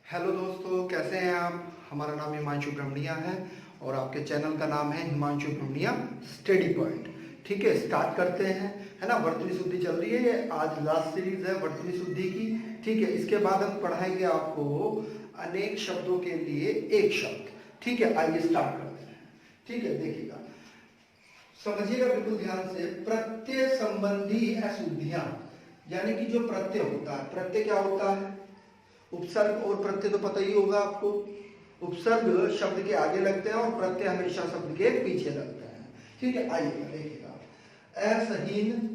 Hello दोस्तों, कैसे हैं आप। हमारा नाम हिमांशु ब्रह्मणिया है और आपके चैनल का नाम है हिमांशु ब्रह्मणिया स्टडी पॉइंट। ठीक है, स्टार्ट करते हैं। है ना, वर्तनी शुद्धि चल रही है, आज लास्ट सीरीज है वर्तनी शुद्धि की। ठीक है, इसके बाद हम पढ़ाएंगे आपको अनेक शब्दों के लिए एक शब्द। ठीक है, आइए स्टार्ट करते हैं। ठीक है, देखिएगा, समझिएगा बिल्कुल ध्यान से। प्रत्यय संबंधी अशुद्धियां, यानी कि जो प्रत्यय होता है, प्रत्यय क्या होता है, उपसर्ग और प्रत्यय तो पता ही होगा आपको। उपसर्ग शब्द के आगे लगते हैं और प्रत्यय हमेशा शब्द के पीछे लगते हैं। ठीक है, आइए देखिएगा, असहीन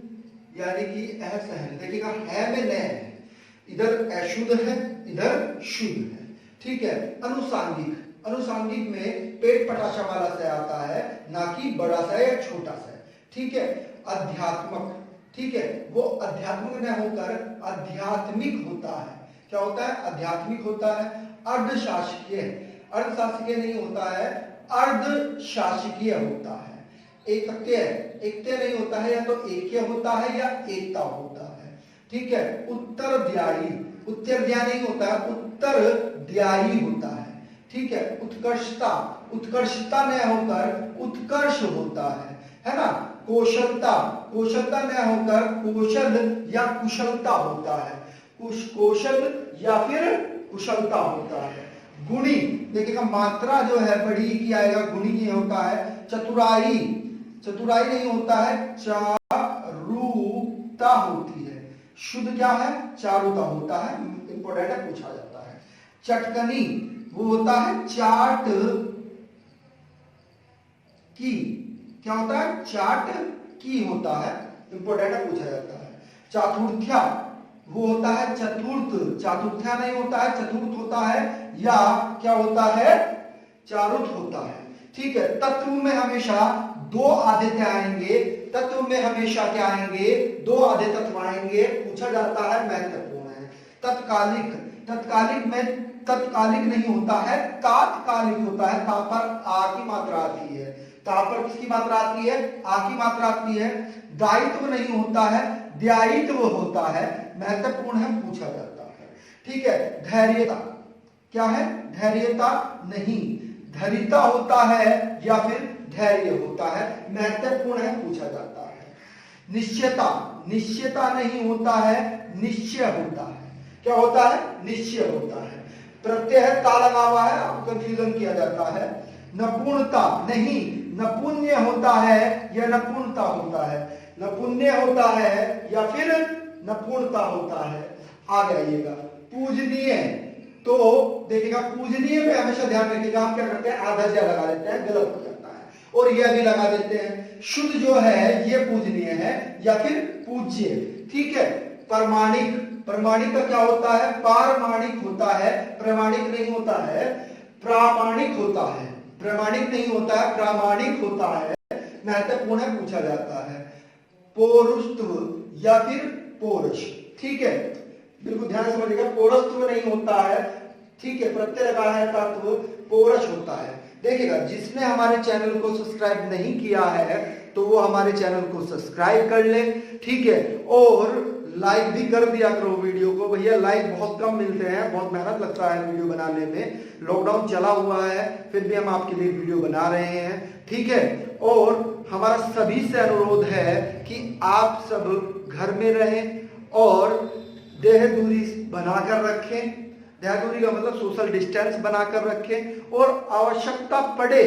यानी कि असहन। देखिएगा, है में न है, इधर अशुद्ध है, इधर शुद्ध है। ठीक है, अनुसांगिक, अनुसांगिक में पेट पटाशा वाला से आता है, ना कि बड़ा सा या छोटा सा। ठीक है, अध्यात्मक, ठीक है, वो अध्यात्मिक न होकर आध्यात्मिक होता है। क्या होता है, आध्यात्मिक होता है। अर्धशासकीय, अर्धशासकीय नहीं होता है, अर्धशासकीय होता है। एकत्य, एकत्य नहीं होता है, या तो एकय होता है या एकता होता है। ठीक है, उत्तरद्यायी, उत्तरद्यायी नहीं होता है, उत्तरद्यायी होता है। ठीक है, उत्कर्षता, उत्कर्षता न होकर उत्कर्ष होता है ना। कौशलता, कौशलता न होकर कौशल या कुशलता होता है, कौशल या फिर कुशलता होता है। गुणी, देखिएगा मात्रा जो है बड़ी की आएगा, गुणी की होता है। चतुराई, चतुराई नहीं होता है, चारुता होती है। शुद्ध क्या है, चारुता होता है। इंपॉर्टेंट है, पूछा जाता है। चटकनी, वो होता है चाट की, क्या होता है, चाट की होता है। इंपॉर्टेंट है, पूछा जाता है। चातुर्थ्या, वो होता है चतुर्थ, चातुर्थ्या नहीं होता है, चतुर्थ होता है, या क्या होता है, चारुथ होता है। ठीक है, तत्व में हमेशा दो आदित्य आएंगे, तत्व में हमेशा क्या आएंगे, दो आधे तत्व आएंगे। पूछा जाता है, महत्वपूर्ण है। तत्कालिक, तत्कालिक में तत्कालिक नहीं होता है, तात्कालिक होता है। ता पर आ की मात्रा आती है, ता पर किसकी मात्रा आती है, आ की मात्रा आती है। दायित्व नहीं होता है, दायित्व होता है। महत्वपूर्ण है, पूछा जाता है। ठीक है, धैर्यता, क्या है, धैर्यता नहीं, धैर्यता होता है या फिर धैर्य होता है। महत्वपूर्ण है, पूछा जाता है। निश्चयता, निश्चयता नहीं होता है, निश्चय होता है। क्या होता है, निश्चय होता है। प्रत्यय है, ता लगा हुआ है, आपको कंफ्यूजन किया जाता है। नपुणता नहीं, नपुण्य होता है या नपुणता होता है, नपुण्य होता है या फिर नपुणता होता है। आगे आइएगा, पूजनीय, तो देखिएगा पूजनीय पे हमेशा ध्यान रखिएगा, हम क्या करते हैं, आधा ज्या लगा देते हैं, गलत हो जाता है, और यह भी लगा देते हैं। शुद्ध जो है ये पूजनीय है या फिर पूज्य। ठीक है, प्रमाणिक, प्रमाणिक का क्या होता है, पारमाणिक होता है, प्रमाणिक नहीं होता है, प्रामाणिक होता है। प्रमाणिक नहीं होता है, प्रामाणिक होता है। महत्वपूर्ण है, पूछा जाता है। पौरुषत्व या फिर पौरुष। ठीक है, बिल्कुल ध्यान से समझिएगा, पौरुषत्व नहीं होता है। ठीक है, प्रत्यय लगा है, तत्व पौरुष होता है। देखिएगा, जिसने हमारे चैनल को सब्सक्राइब नहीं किया है तो वो हमारे चैनल को सब्सक्राइब कर ले। ठीक है, और लाइक भी कर दिया करो वीडियो को। भैया लाइक बहुत कम मिलते हैं, बहुत मेहनत लगता है वीडियो बनाने में, लॉकडाउन चला हुआ है फिर भी हम आपके लिए वीडियो बना रहे हैं। ठीक है, और हमारा सभी से अनुरोध है कि आप सब घर में रहें और देह दूरी बनाकर रखें। देह दूरी का मतलब सोशल डिस्टेंस बनाकर रखें, और आवश्यकता पड़े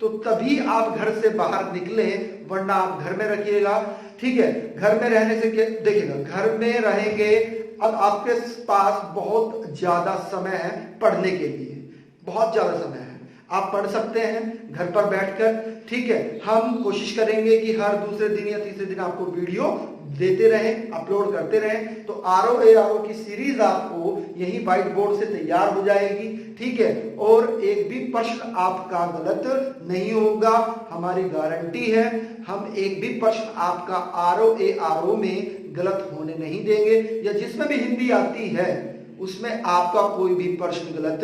तो तभी आप घर से बाहर निकले, वरना आप घर में रखिएगा। ठीक है, घर में रहने से देखिएगा, घर में रहेंगे, अब आपके पास बहुत ज्यादा समय है पढ़ने के लिए, बहुत ज्यादा समय है, आप पढ़ सकते हैं घर पर बैठकर। ठीक है, हम कोशिश करेंगे कि हर दूसरे दिन या तीसरे दिन आपको वीडियो देते रहें, अपलोड करते रहें। तो आरओ ए आरओ की सीरीज आपको यही व्हाइट बोर्ड से तैयार हो जाएगी। ठीक है, और एक भी प्रश्न आपका गलत नहीं होगा, हमारी गारंटी है। हम एक भी प्रश्न आपका आरओ ए आरओ में गलत होने नहीं देंगे, या जिसमें भी हिंदी आती है उसमें आपका कोई भी प्रश्न गलत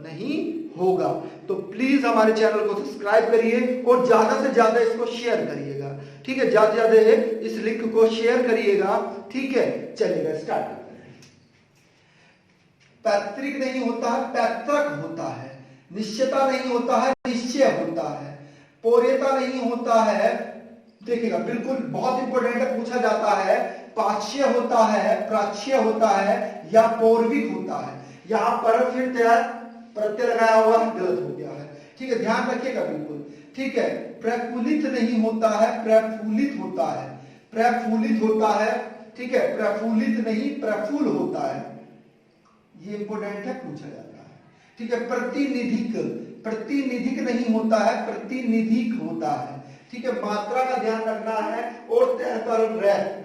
नहीं होगा। तो प्लीज हमारे चैनल को सब्सक्राइब करिए और ज्यादा से ज्यादा इसको शेयर करिएगा। ठीक है, ज्यादा से ज्यादा इस लिंक को शेयर करिएगा। ठीक है, चलिएगा स्टार्ट करते हैं। पैतृक नहीं होता है, पैतृक होता है। निश्चयता नहीं होता है, निश्चय होता है। पौर्यता नहीं होता है, देखिएगा बिल्कुल बहुत इंपॉर्टेंट है, पूछा जाता है पाच्य होता है, प्राच्य होता है या पौर्विक होता है। यहां पर फिर तैयार प्रत्यय लगाया हुआ है, गलत हो गया है। ठीक है, ध्यान रखिएगा बिल्कुल। ठीक है, प्रफुल्लित नहीं होता है, प्रफुल्लित होता है, प्रफुल्लित होता है। ठीक है, प्रफुल्लित नहीं प्रफुल्ल होता है, ये इंपॉर्टेंट है, पूछा जाता है। ठीक है, प्रतिनिधिक, प्रतिनिधिक नहीं होता है, प्रतिनिधिक होता है। ठीक है, मात्रा का ध्यान रखना है। और तय पर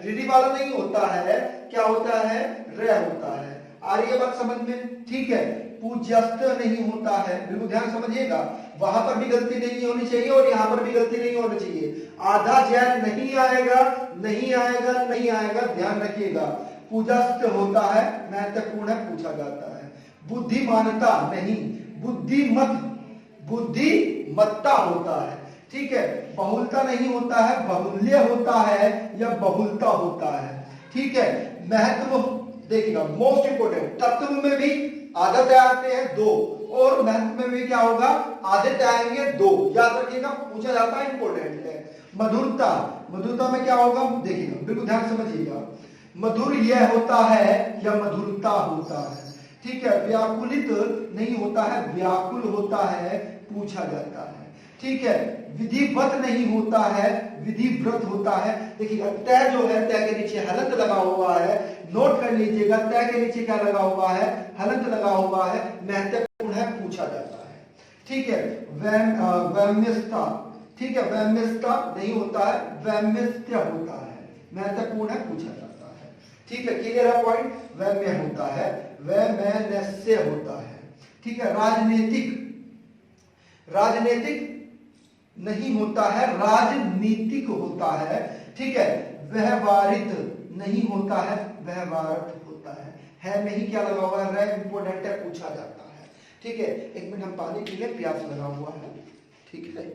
रीडी वाला नहीं होता है, क्या होता है, रे होता है। आ रही है बात समझ में? ठीक है, पूज्यस्त नहीं होता है, बिल्कुल ध्यान समझिएगा, वहां पर भी गलती नहीं होनी चाहिए और यहां पर भी गलती नहीं होनी चाहिए। आधा जैन नहीं आएगा, नहीं आएगा, नहीं आएगा, ध्यान रखिएगा। पूजस्त होता है, महत्वपूर्ण है, पूछा जाता है। बुद्धिमानता नहीं, बुद्धिमत, बुद्धिमत्ता होता है। ठीक है, बहुलता नहीं होता है, बहुल्य होता है या बहुलता होता है। ठीक है, महत्व देखिएगा, मोस्ट इंपोर्टेंट, तत्व में भी आदत आते हैं दो और महत्व में भी क्या होगा, आदत आएंगे दो, याद रखिएगा, पूछा जाता है, इंपोर्टेंट है। मधुरता, मधुरता में क्या होगा, देखिएगा बिल्कुल ध्यान समझिएगा, मधुर यह होता है या मधुरता होता है। ठीक है, व्याकुलित नहीं होता है, व्याकुल होता है, पूछा जाता है। ठीक है, विधिवत नहीं होता है, विधिव्रत होता है। देखिएगा तय जो है, तय के नीचे हलंत लगा हुआ है, नोट कर लीजिएगा, तय के नीचे क्या लगा हुआ है, हलंत लगा हुआ है, महत्वपूर्ण है, पूछा जाता है। ठीक है, वैम्यस्ता, ठीक है, वैम्यस्ता नहीं होता है, वैम्यस्त्य होता है, महत्वपूर्ण है, पूछा जाता है। ठीक है, क्लियर है पॉइंट, वैम्य होता है, वैमनस्य होता है। ठीक है, राजनीतिक, राजनीतिक नहीं होता है, राजनीतिक होता है। ठीक है, व्यवहारित नहीं होता है, व्यवहारित होता है में ही क्या लगा हुआ है, रे, इंपोर्टेंट है, पूछा जाता है। ठीक है, एक मिनट हम पानी पी ले, प्यास लगा हुआ है। ठीक है,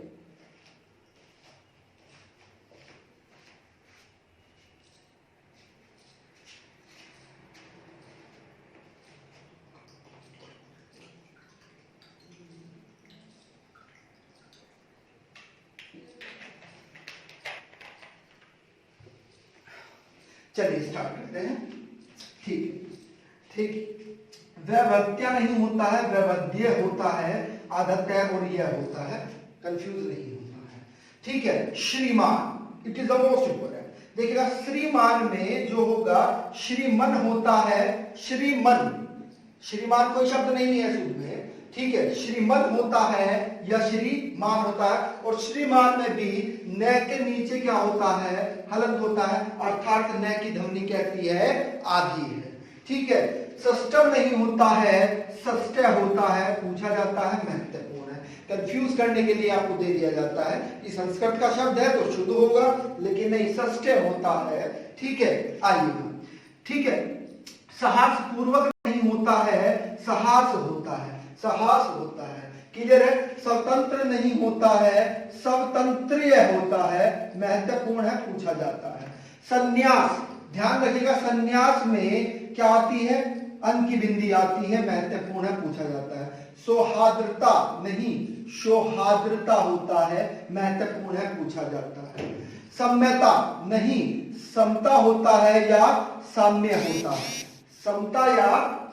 चलिए स्टार्ट करते हैं। ठीक, ठीक, वैवध्य नहीं होता है, वैवध्य होता है, आदत्य और यह होता है, कंफ्यूज नहीं होता है। ठीक है, श्रीमान, it is the most important. देखिएगा श्रीमान में जो होगा, श्रीमन होता है, श्रीमन, श्रीमान कोई शब्द नहीं है शुद्ध में। ठीक है, श्रीमन होता है या श्रीमान होता है, और श्रीमान में भी न के नीचे क्या होता है, हलंत होता है, अर्थात न की ध्वनि कहती है, आधी है। ठीक है, षष्टम नहीं होता है, षष्टय होता है, पूछा जाता है, महत्वपूर्ण है। कंफ्यूज करने के लिए आपको दे दिया जाता है कि संस्कृत का शब्द है तो शुद्ध होगा, लेकिन नहीं, षष्टय होता है। ठीक है, आइएगा। ठीक है, साहस पूर्वक नहीं होता है, साहस होता है, साहस होता है। क्लियर है, स्वतंत्र नहीं होता है, स्वतंत्र्य होता है, महत्वपूर्ण है, पूछा जाता है। संन्यास, ध्यान रखिएगा, संन्यास में क्या आती है, अन की बिंदी आती है, महत्वपूर्ण है, पूछा जाता है। सौहार्द्रता नहीं, सौहार्द्रता होता है, महत्वपूर्ण है, पूछा जाता है। सम्यता नहीं, समता होता है या साम्य होता है, समता या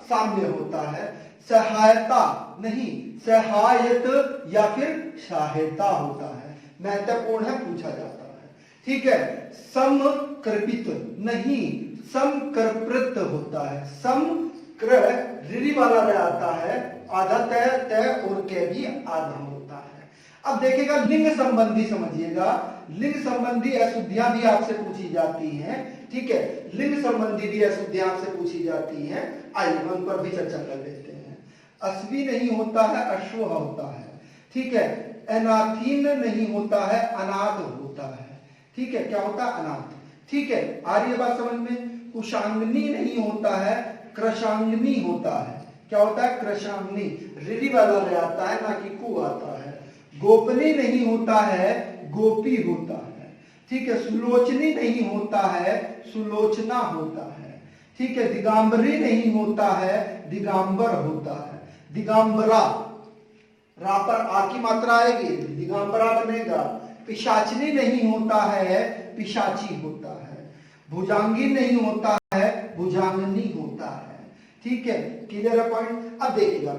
साम्य होता है। सहायता नहीं, सहायत या फिर सहायता होता है, महत्वपूर्ण है, पूछा जाता है। ठीक है, समकृपित नहीं, समकृत होता है, समकृ ऋणी वाला रह आता है, आधा तय, तय और के भी आधा होता है। अब देखिएगा लिंग संबंधी समझिएगा, लिंग संबंधी अशुद्धियां भी आपसे पूछी जाती हैं। ठीक है, लिंग संबंधी भी अशुद्धियां आपसे पूछी जाती हैं, आइए हम उन पर भी चर्चा कर लेते हैं। अश्वी नहीं होता है, अश्व होता है। ठीक है, अनाथीन नहीं होता है, अनाथ होता है। ठीक है, क्या होता है, अनाथ। ठीक है, आ रही है बात समझ में। कुशांगनी नहीं होता है, कृशांगनी होता है, क्या होता है, कृशांगनी, ऋणी वाला रह आता है, ना कि कु आता है। गोपनी नहीं होता है, गोपी होता है। ठीक है, सुलोचनी नहीं होता है, सुलोचना होता है। ठीक है, दिगंबरी नहीं होता है, दिगंबर होता है। दिगंबरा, रा पर आ की मात्रा आएगी, दिगंबरा बनेगा। पिशाचनी नहीं होता है, पिशाची होता है। भुजांगी नहीं होता है, भुजांगनी होता है। ठीक है, क्लियर है पॉइंट। अब देखिएगा,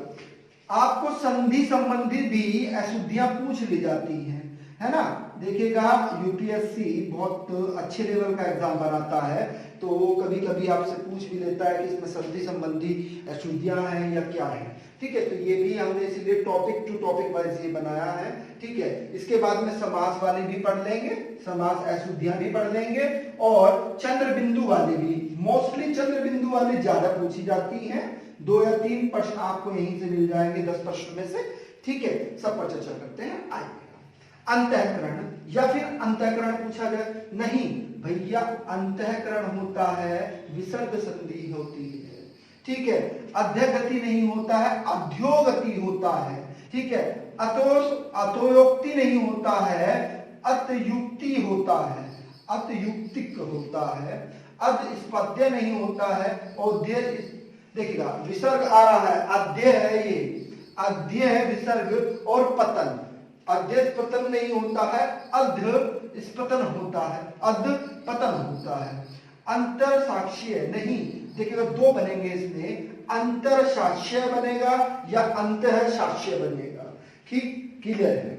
आपको संधि संबंधी भी अशुद्धियां पूछ ली जाती हैं, है ना। देखिएगा, यूपीएससी बहुत अच्छे लेवल का एग्जाम बनाता है, तो कभी कभी आपसे पूछ भी लेता है कि इसमें संधि संबंधी अशुद्धियां हैं या क्या है। ठीक है, तो ये भी हमने इसीलिए टॉपिक टू टॉपिक वाइज ये बनाया है। ठीक है, इसके बाद में समास वाले भी पढ़ लेंगे, समास अशुद्धियां भी पढ़ लेंगे, और चंद्र बिंदु वाले भी। मोस्टली चंद्र बिंदु वाले ज्यादा पूछी जाती हैं, 2 या 3 प्रश्न आपको यहीं से मिल जाएंगे 10 प्रश्न में से। ठीक है, सब पर चर्चा करते हैं, आइए। अंतःकरण या फिर अंतःकरण पूछा जाए, नहीं भैया, अंतःकरण होता है विसर्ग संधि होती है। ठीक है, अध्यगति नहीं होता है, अध्योगति होता है। ठीक है, अतोयोक्ति नहीं होता है, अतयुक्ति होता है, अतयुक्तिक होता है। अधस्पद्य नहीं होता है, और देखिएगा विसर्ग आ रहा है, अध्यय है ये, अध्यय है विसर्ग, और पतन, अध्य पतन नहीं होता है, अध्य स्पतन होता है, अध पतन होता है। अंतर साक्ष्य नहीं, देखिएगा 2 बनेंगे इसमें, अंतर साक्ष्य बनेगा या अंतः साक्ष्य बनेगा। ठीक, क्लियर है।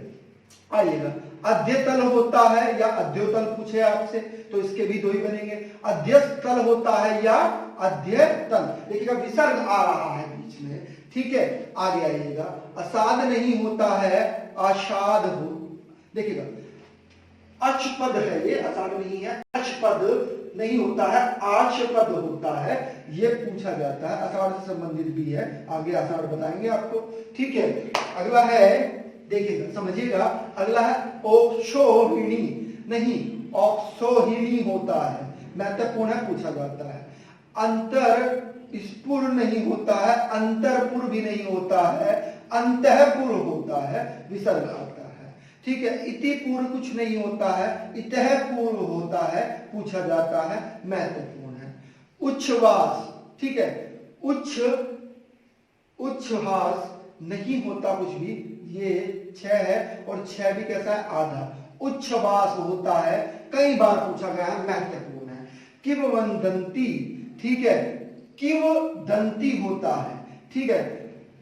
आइएगा, अध्यतल होता है या अध्योतल पूछे आपसे, तो इसके भी 2 ही बनेंगे। अध्यस्तल होता है या अध्यतल, देखिएगा विसर्ग आ रहा है बीच में। ठीक है, आगे आइएगा, असाध नहीं होता है, असाध हो, देखिएगा अचपद है ये, असाध नहीं है, अचपद नहीं होता है, आचपद होता है, ये पूछा जाता है। अषाढ़ से संबंधित भी है, आगे अषाढ़ बताएंगे आपको। ठीक है, अगला है, देखिएगा समझिएगा, अगला है ओक्षोहिणी नहीं, ऑक्सोहिणी होता है, महत्वपूर्ण है, पूछा जाता है। अंतर स्पुर नहीं होता है, अंतरपुर भी नहीं होता है, अंतःपुर होता है, विसर्ग आता है। ठीक है, इतिपुर कुछ नहीं होता है, इतःपुर होता है, पूछा जाता है, महत्वपूर्ण है। उच्छ्वास, ठीक है, उच्छ्वास नहीं होता कुछ भी, ये 6 है, और 6 भी कैसा है, आधा। उच्छ्वास होता है, कई बार पूछा गया है, महत्वपूर्ण है। किंवदंती, ठीक है, किंवदंती होता है। ठीक है,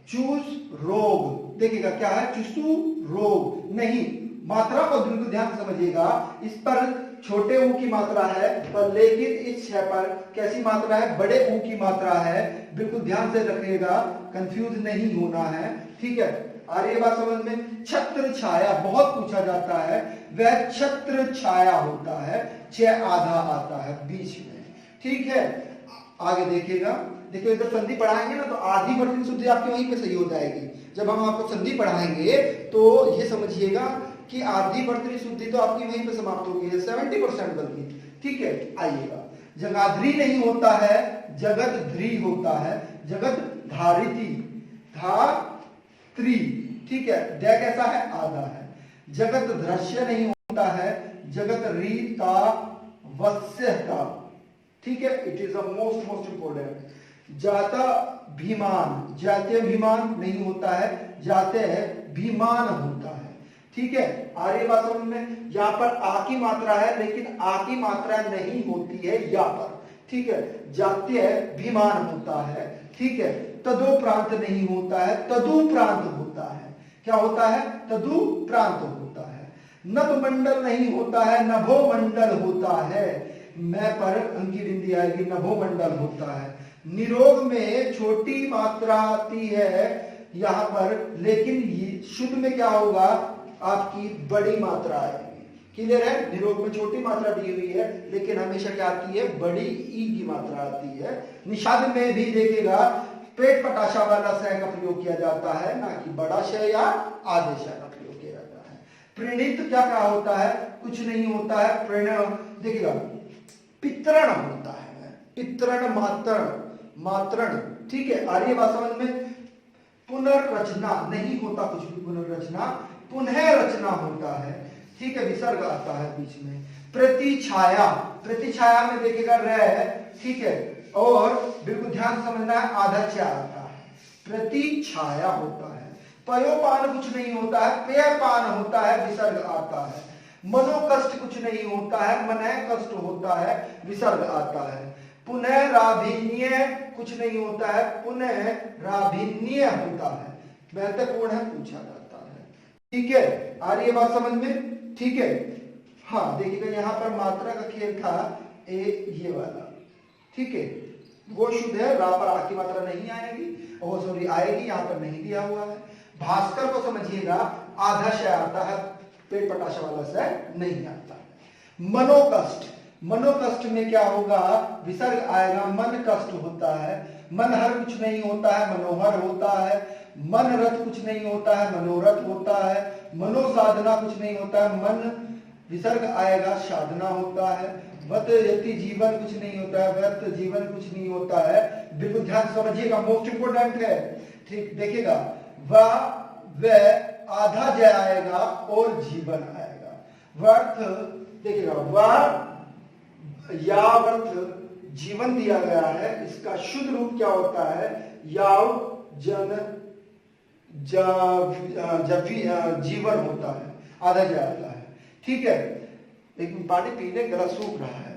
चूस रोग, देखिएगा क्या है, चुसु रोग नहीं, मात्रा को बिल्कुल ध्यान समझिएगा, इस पर छोटे ऊ की मात्रा है, पर लेकिन इस 6 पर कैसी मात्रा है, बड़े ऊ की मात्रा है, बिल्कुल ध्यान से रखिएगा, कंफ्यूज नहीं होना है। ठीक है, आ रही है बात समझ में। छत्र छाया बहुत पूछा जाता है, वह छत्र छाया होता है, 6 आधा आता है बीच में। ठीक है, आगे देखिएगा, देखिए इधर संधि पढ़ाएंगे ना, तो आधी वर्तनी शुद्धि आपकी वहीं पे सही हो जाएगी। जब हम आपको संधि पढ़ाएंगे तो ये समझिएगा कि आधी वर्तनी शुद्धि तो आपकी वहीं पे समाप्त होगी, 70% बल्कि। ठीक है, आइएगा, जगाधरी नहीं होता है, जगत ध्री होता है, जगत धारिती, धात्री। ठीक है, द कैसा है, आधा है। जगत दृश्य नहीं होता है, जगत रीता वस्यता। ठीक है, it is the most important. जाता भीमान, जाते भीमान नहीं होता है, जाते भीमान होता है। ठीक है, आर्य बात समझ में। यहाँ पर आ की मात्रा है, लेकिन आ की मात्रा नहीं होती है यहाँ पर। ठीक है, जात्य भीमान होता है। ठीक है, तदो प्रांत नहीं होता है, तदु प्रांत होता है। क्या होता है, तदु प्रांत होता है। नभ मंडल नहीं होता है, नभो मंडल होता है, मैं पर अंकी बिंदी आएगी, नभो मंडल होता है। निरोग में छोटी मात्रा आती है यहां पर, लेकिन शुद्ध में क्या होगा, आपकी बड़ी मात्रा आएगी। क्लियर है, निरोग में छोटी मात्रा दी हुई है, लेकिन हमेशा क्या आती है, बड़ी ई की मात्रा आती है। निषाद में भी देखिएगा पेट पटाशा वाला श का प्रयोग किया जाता है, ना कि बड़ा श या आधे श का प्रयोग किया जाता है। प्रणीत क्या क्या होता है, कुछ नहीं होता है, प्रणव देखिएगा पितरण होता है, पितरण मात्रण। ठीक है, आर्य भाषा में। पुनर्रचना नहीं होता कुछ भी, पुनर्रचना, पुनः रचना होता है। ठीक है, विसर्ग आता है बीच में। प्रतिछाया, प्रतिछाया में देखिएगा र, ठीक है, और बिल्कुल ध्यान से समझना है, आधा क्या आता है, प्रतिछाया होता है। पयोपान कुछ नहीं होता है, पेयपान होता है, विसर्ग आता है। मनोकष्ट कुछ नहीं होता है, मनः कष्ट होता है, विसर्ग आता है। पुनः राभिन्य कुछ नहीं होता है, पुनः राभिन्य होता है, महत्वपूर्ण है, पूछा जाता है। ठीक है, आ रही है बात समझ में? ठीक है, हाँ देखिएगा यहाँ पर मात्रा का खेल था ये वाला, ठीक है, वो शुद्ध है, रा पर आ की मात्रा नहीं आएगी, और सॉरी आएगी, यहाँ पर नहीं दिया हुआ है। भास्कर को समझिएगा, आधा शय आता है, पेट पटाशा वाला शय नहीं आता है। मनोकष्ट, मनोकष्ट में क्या होगा, विसर्ग आएगा, मन कष्ट होता है। मनहर कुछ नहीं होता है, मनोहर होता है। मनरथ कुछ नहीं होता है, मनोरथ होता है। मनोसाधना कुछ नहीं होता है, मन विसर्ग आएगा, साधना होता है। वत यति जीवन कुछ नहीं होता है, व्यर्थ जीवन कुछ नहीं होता है। बिल्कुल ध्यान से समझिएगा, मोस्ट इंपोर्टेंट है, ठीक देखिएगा, व आधा जय आएगा और जीवन आएगा। व्यर्थ देखिएगा, व यावर्थ जीवन दिया गया है, इसका शुद्ध रूप क्या होता है, याव जन जीवन होता है, आधा जय आता है। ठीक है, लेकिन पानी पीने गला सूख रहा है।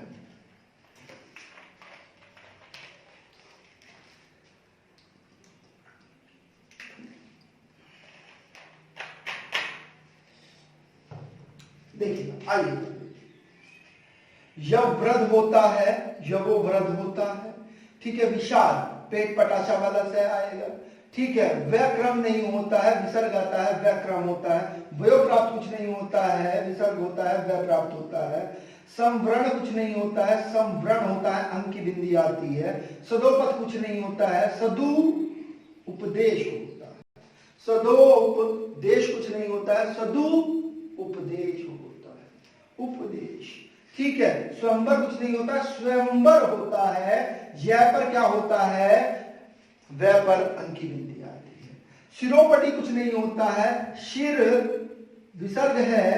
देखिए आइए, यव वृद्ध होता है, यवो वृद्ध होता है। ठीक है, विशाल पेट पटाशा वाला से आएगा। ठीक है, व्याक्रम नहीं होता है, विसर्ग आता है, व्याक्रम होता है। वयो प्राप्त कुछ नहीं होता है, विसर्ग होता है, व्य प्राप्त होता है। संवरण कुछ नहीं होता है, संवरण होता है, अंक की बिंदी आती है। सदोपद कुछ नहीं होता है, सदु उपदेश होता है। सदो उपदेश कुछ नहीं होता है, सदु उपदेश होता है, उपदेश। ठीक है, स्वयंवर कुछ नहीं होता, स्वयंवर होता है। यह पर क्या होता है, वह पर अंक की बिंदी आती है। शिरोपटी कुछ नहीं होता है, शिर विसर्ग है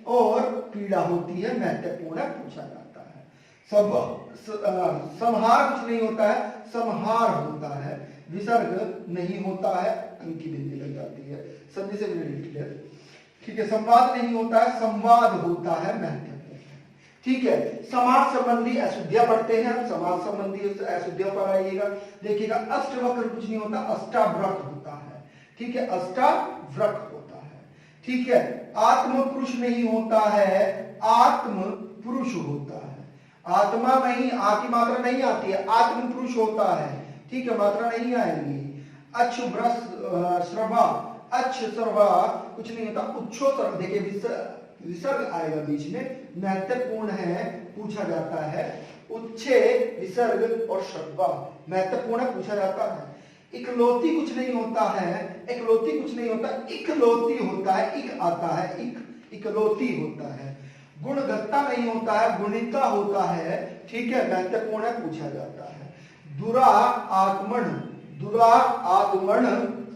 और पीड़ा होती है, महत्वपूर्ण पूछा जाता है। संहार कुछ नहीं होता है, संहार होता है, विसर्ग नहीं होता है, अंक की बिंदी लग जाती है। संधि से रिलेटेड। ठीक है, संवाद नहीं होता है, संवाद होता है, महत्वपूर्ण। ठीक है, समाज संबंधी अशुद्धियां पढ़ते हैं हम, समाज संबंधी अशुद्धियों पर आइएगा। देखिएगा, अष्टवक्र कुछ नहीं होता, अष्टावक्र होता है। ठीक है, अष्टावक्र होता है। ठीक है, आत्म पुरुष नहीं होता है, आत्म पुरुष होता है। आत्मा नहीं, आ की मात्रा नहीं आती है, आत्म पुरुष होता है। ठीक है, मात्रा नहीं आएगी। श्रवा, श्रवा कुछ नहीं होता, उच्छो देखिए विसर्ग आएगा बीच में, महत्वपूर्ण है, पूछा जाता है। उच्छे विसर्ग और श्रवा महत्वपूर्ण पूछा जाता है। इकलौती कुछ नहीं होता है, इकलौती कुछ नहीं होता, इकलौती होता है, इक आता है, इकलौती होता है। गुणगत्ता नहीं होता है, गुणिता होता है। ठीक है, महत्वपूर्ण पूछा जाता है। दुरा आगमन, दुरा आगमन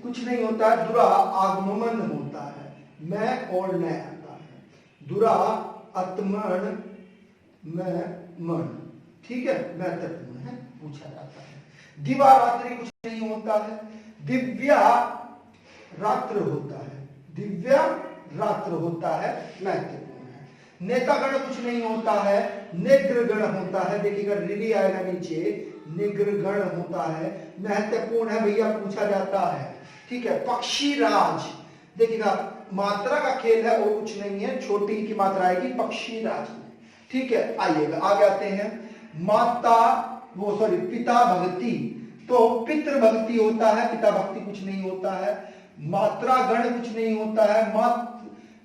कुछ नहीं होता है, दुरा आगमन होता है, मैं और न आता है। दुरा आत्मन में मन। ठीक है, महत्वपूर्ण है, पूछा जाता है। दिवा रात्रि कुछ नहीं होता है, दिव्या रात्र होता है, दिव्या रात्र होता है, महत्वपूर्ण है। नेतागण कुछ नहीं होता है, निग्रगण होता है। देखिएगा रिली आएगा नीचे, निग्रगण होता है, महत्वपूर्ण है भैया, पूछा जाता है। ठीक है, पक्षी राज, देखिएगा मात्रा का खेल है, वो कुछ नहीं है, छोटी की मात्रा आएगी पक्षी राज में। ठीक है, आइएगा आगे आते हैं। माता वो सॉरी पिता भक्ति, तो पितृ भक्ति होता है, पिता भक्ति कुछ नहीं होता है। मात्रा गण कुछ नहीं होता है,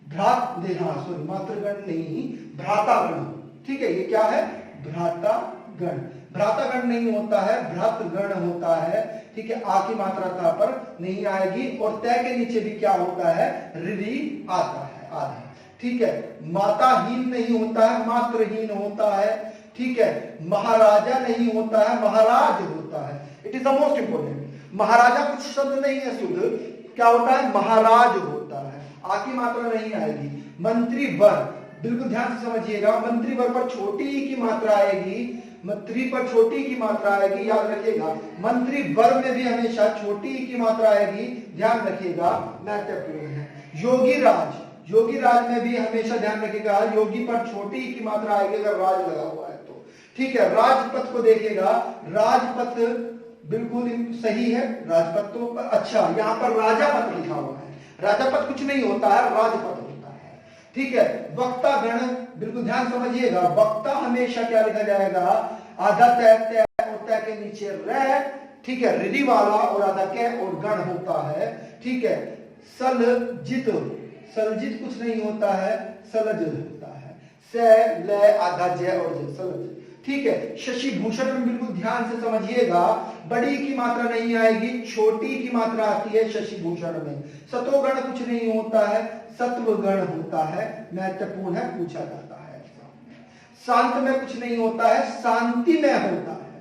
मातृगण नहीं, भ्रातागण। ठीक है, ये क्या है, भ्रातागण। भ्रातागण नहीं होता है, भ्रातृगण होता है। ठीक है, आ की मात्रा था पर नहीं आएगी, और तय के नीचे भी क्या होता है, रिली आता है, आधा। ठीक है, माताहीन नहीं होता है, मातृहीन होता है। ठीक है, महाराजा नहीं होता है, महाराज होता है। It is the most important. महाराजा कुछ शब्द नहीं है शुद्ध, क्या होता है, महाराज होता है, आ की मात्रा नहीं आएगी। मंत्री वर, बिल्कुल ध्यान से समझिएगा, मंत्री वर पर छोटी की मात्रा आएगी, मंत्री पर छोटी की मात्रा आएगी, याद रखिएगा। मंत्री वर्ब में भी हमेशा छोटी की मात्रा आएगी, ध्यान रखिएगा, महत्वपूर्ण है। योगी राज में भी हमेशा ध्यान रखिएगा, योगी पर छोटी की मात्रा आएगी अगर राज लगा हुआ है तो। ठीक है, राजपथ को देखिएगा, राजपथ बिल्कुल सही है, राजपथ तो अच्छा, यहाँ पर राजापथ लिखा हुआ है, राजापथ कुछ नहीं होता है, राजपथ होता है। ठीक है, वक्ता गण, बिल्कुल ध्यान समझिएगा, वक्ता हमेशा क्या लिखा जाएगा, आधा तय और तय के नीचे रह, ठीक है, रिधि वाला, और आधा कै और गण होता है। ठीक है, सलजित कुछ नहीं होता है, सलज होता है, से ले आधा जय और जय, सलज। ठीक है, शशि भूषण में बिल्कुल ध्यान से समझिएगा, बड़ी की मात्रा नहीं आएगी, छोटी की मात्रा आती है शशि भूषण में। सतोगण कुछ नहीं होता है, सत्वगण होता है, महत्वपूर्ण है, पूछा जाता है। शांत में कुछ नहीं होता है, शांति में होता है,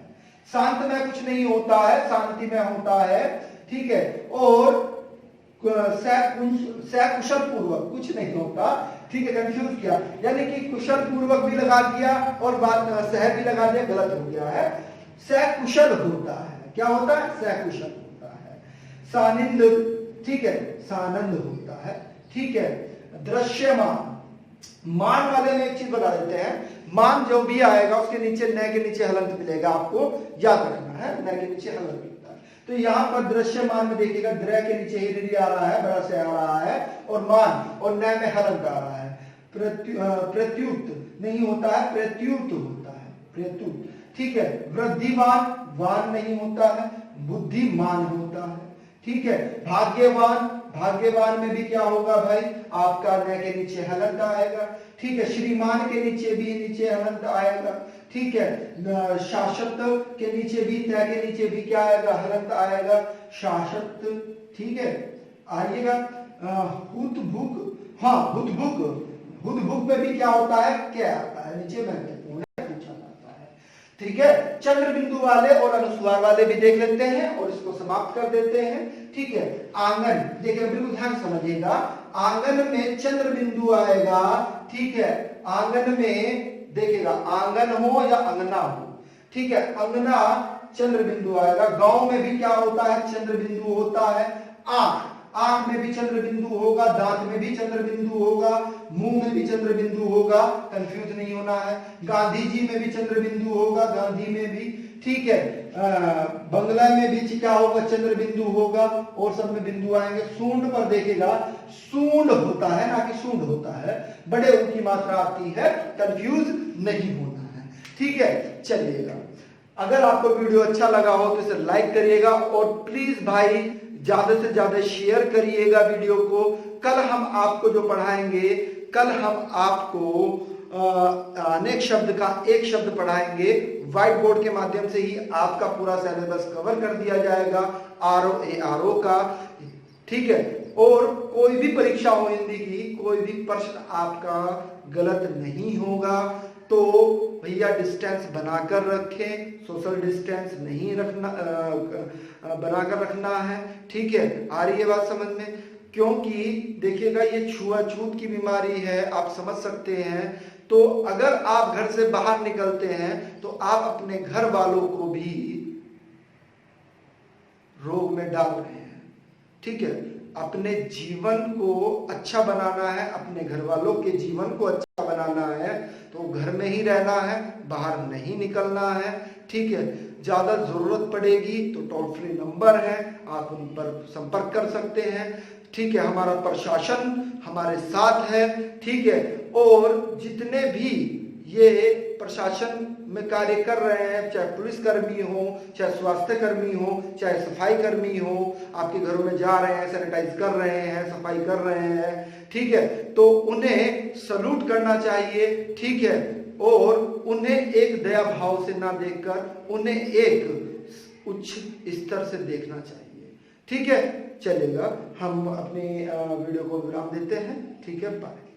शांत में कुछ नहीं होता है, शांति में होता है। ठीक है, और कुशल पूर्वक कुछ नहीं होता। ठीक है, कंफ्यूज किया, यानी कि कुशल पूर्वक भी लगा दिया और बाद सह भी लगा दिया, गलत हो गया है। सकुशल होता है, क्या होता है, सकुशल होता है। सानिंद, ठीक है, सानंद होता है। ठीक है, दृश्यमान, मान वाले में एक चीज बता देते हैं, मान जो भी आएगा उसके नीचे न के नीचे हलंत मिलेगा, आपको याद रखना है, न के नीचे हलंत मिलता है। तो यहाँ पर दृश्यमान में देखिएगा, द्र के नीचे ही आ रहा है, बड़ा से आ रहा है, और मान और न में हलंत आ रहा है। प्रत्युत नहीं होता है, प्रत्युत होता है, प्रत्युत। ठीक है, वृद्धिमान, वान नहीं होता है, बुद्धिमान होता है। ठीक है, भाग्यवान, भाग्यवान में भी क्या होगा भाई, आपका न के नीचे हलंत आएगा। ठीक है, श्रीमान के नीचे भी नीचे हलंत आएगा। ठीक है, शासक के नीचे भी, तय के नीचे भी क्या आएगा, हलंत आएगा, शासक। ठीक है, आइएगा, हुतभुक, हाँ हुतभुक, हुतभुक में भी क्या होता है, क्या आता है, नीचे महत्वपूर्ण पूछा जाता है। ठीक है, चंद्र बिंदु वाले और अनुस्वार वाले भी देख लेते हैं और इसको समाप्त कर देते हैं। ठीक है, आंगन, देखिए बिल्कुल ध्यान समझिएगा, आंगन में चंद्र बिंदु आएगा। ठीक है, आंगन में देखिएगा, आंगन हो या अंगना हो, ठीक है, अंगना चंद्र बिंदु आएगा। गांव में भी क्या होता है, चंद्र बिंदु होता है। आंख, आंख में भी चंद्र बिंदु होगा, दांत में भी चंद्र बिंदु होगा, मुंह में भी चंद्र बिंदु होगा, कंफ्यूज नहीं होना है। गांधी जी में भी चंद्र बिंदु होगा, गांधी में भी। ठीक है, बंगला में भी क्या होगा, चंद्र बिंदु होगा, और सब में बिंदु आएंगे। सूंड पर देखेगा, सूंड होता है ना कि सूंड होता है, बड़े उनकी मात्रा आती है, कंफ्यूज नहीं होना है। ठीक है, चलिएगा, अगर आपको वीडियो अच्छा लगा हो तो इसे लाइक करिएगा और प्लीज भाई ज्यादा से ज्यादा शेयर करिएगा वीडियो को। कल हम आपको जो पढ़ाएंगे, कल हम आपको अनेक शब्द का एक शब्द पढ़ाएंगे, व्हाइट बोर्ड के माध्यम से ही आपका पूरा सिलेबस कवर कर दिया जाएगा, आरओ का। ठीक है, और कोई भी परीक्षा हो हिंदी की, कोई भी प्रश्न आपका गलत नहीं होगा। तो भैया डिस्टेंस बनाकर रखें, सोशल डिस्टेंस नहीं रखना, बनाकर रखना है। ठीक है, आ रही है बात समझ में, क्योंकि देखिएगा ये छुआछूत की बीमारी है, आप समझ सकते हैं। तो अगर आप घर से बाहर निकलते हैं तो आप अपने घर वालों को भी रोग में डाल रहे हैं। ठीक है, अपने जीवन को अच्छा बनाना है, अपने घर वालों के जीवन को अच्छा बनाना है तो घर में ही रहना है, बाहर नहीं निकलना है। ठीक है, ज्यादा जरूरत पड़ेगी तो टोल फ्री नंबर है, आप उन पर संपर्क कर सकते हैं। ठीक है, हमारा प्रशासन हमारे साथ है। ठीक है, और जितने भी ये प्रशासन में कार्य कर रहे हैं, चाहे पुलिसकर्मी हो, चाहे स्वास्थ्य कर्मी हो, चाहे सफाई कर्मी हो, आपके घरों में जा रहे हैं, सैनिटाइज कर रहे हैं, सफाई कर रहे हैं। ठीक है, तो उन्हें सलूट करना चाहिए। ठीक है, और उन्हें एक दया भाव से ना देखकर उन्हें एक उच्च स्तर से देखना चाहिए। ठीक है, चलेगा, हम अपनी वीडियो को विराम देते हैं। ठीक है, बाय।